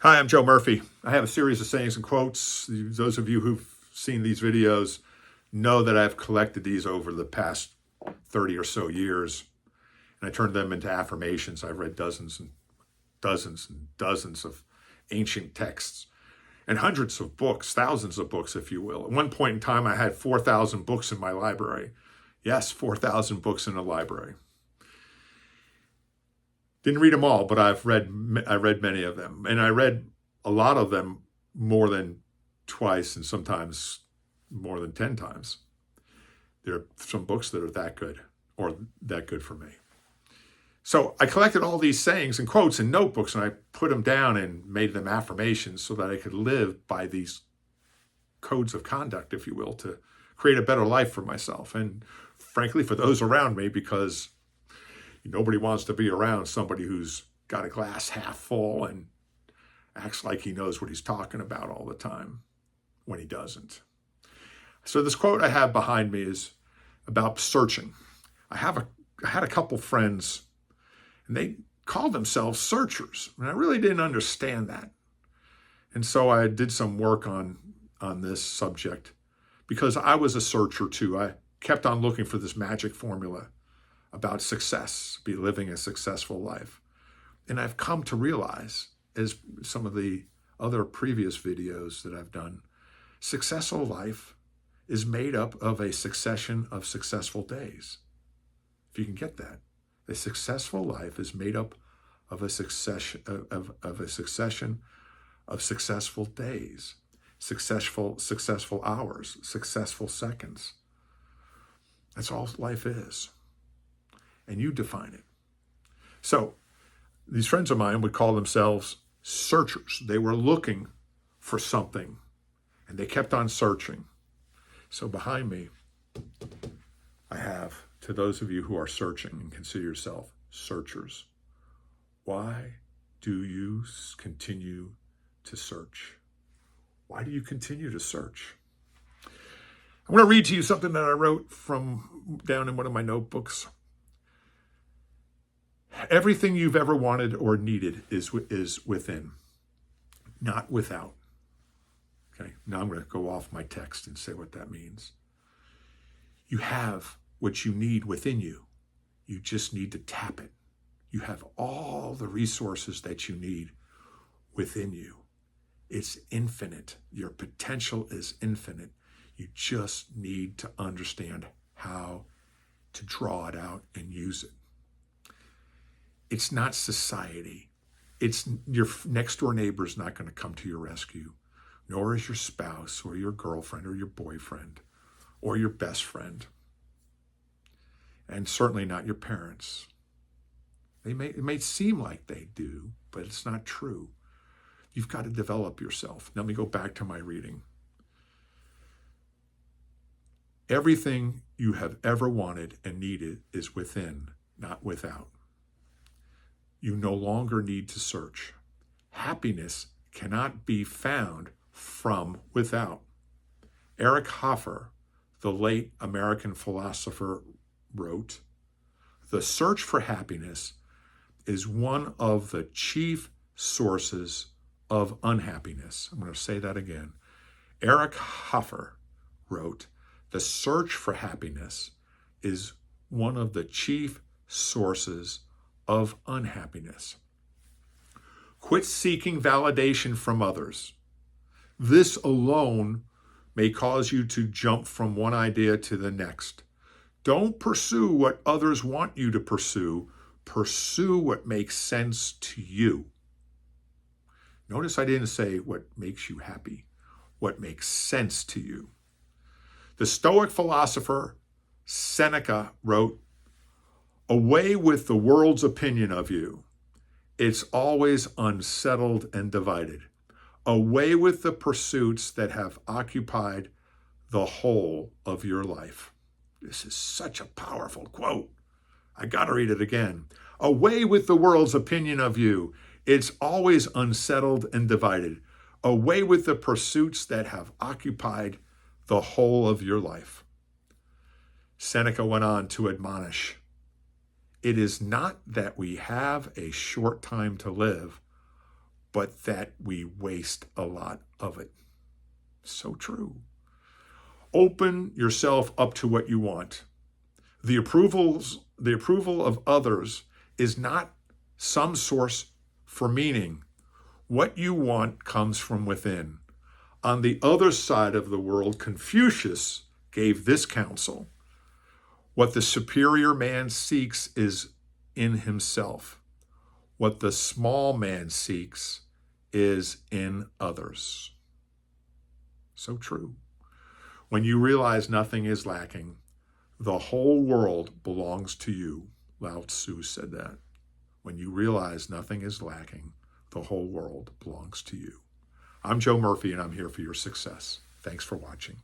Hi, I'm Joe Murphy. I have a series of sayings and quotes. Those of you who've seen these videos know that I've collected these over the past 30 or so years, and I turned them into affirmations. I've read dozens and dozens and dozens of ancient texts and hundreds of books, thousands of books, if you will. At one point in time, I had 4,000 books in my library. Yes, 4,000 books in a library. Didn't read them all, but I read many of them. And I read a lot of them more than twice and sometimes more than 10 times. There are some books that are that good or that good for me. So I collected all these sayings and quotes in notebooks, and I put them down and made them affirmations so that I could live by these codes of conduct, if you will, to create a better life for myself and frankly for those around me, because nobody wants to be around somebody who's got a glass half full and acts like he knows what he's talking about all the time when he doesn't. So this quote I have behind me is about searching. I had a couple friends, and they called themselves searchers, and I really didn't understand that. And so I did some work on this subject because I was a searcher too. I kept on looking for this magic formula about success, be living a successful life. And I've come to realize, as some of the other previous videos that I've done, successful life is made up of a succession of successful days. If you can get that. A successful life is made up of a succession of successful days, successful hours, successful seconds. That's all life is. And you define it. So these friends of mine would call themselves searchers. They were looking for something, and they kept on searching. So behind me, I have, to those of you who are searching and consider yourself searchers, why do you continue to search? Why do you continue to search? I want to read to you something that I wrote from down in one of my notebooks. Everything you've ever wanted or needed is within, not without. Okay, now I'm going to go off my text and say what that means. You have what you need within you. You just need to tap it. You have all the resources that you need within you. It's infinite. Your potential is infinite. You just need to understand how to draw it out and use it. It's not society. It's your next door neighbor is not going to come to your rescue, nor is your spouse or your girlfriend or your boyfriend or your best friend, and certainly not your parents. It may seem like they do, but it's not true. You've got to develop yourself. Let me go back to my reading. Everything you have ever wanted and needed is within, not without. You no longer need to search. Happiness cannot be found from without. Erich Hoffer, the late American philosopher, wrote, "The search for happiness is one of the chief sources of unhappiness." I'm going to say that again. Erich Hoffer wrote, "The search for happiness is one of the chief sources of unhappiness." Quit seeking validation from others. This alone may cause you to jump from one idea to the next. Don't pursue what others want you to pursue. Pursue what makes sense to you. Notice I didn't say what makes you happy, what makes sense to you. The Stoic philosopher Seneca wrote, "Away with the world's opinion of you. It's always unsettled and divided. Away with the pursuits that have occupied the whole of your life." This is such a powerful quote. I got to read it again. Away with the world's opinion of you. It's always unsettled and divided. Away with the pursuits that have occupied the whole of your life. Seneca went on to admonish, "It is not that we have a short time to live, but that we waste a lot of it. So true. Open yourself up to what you want. The approval of others is not some source for meaning. What you want comes from within. On the other side of the world, Confucius gave this counsel: what the superior man seeks is in himself. What the small man seeks is in others. So true. When you realize nothing is lacking, the whole world belongs to you. Lao-Tzu said that. When you realize nothing is lacking, the whole world belongs to you. I'm Joe Murphy, and I'm here for your success. Thanks for watching.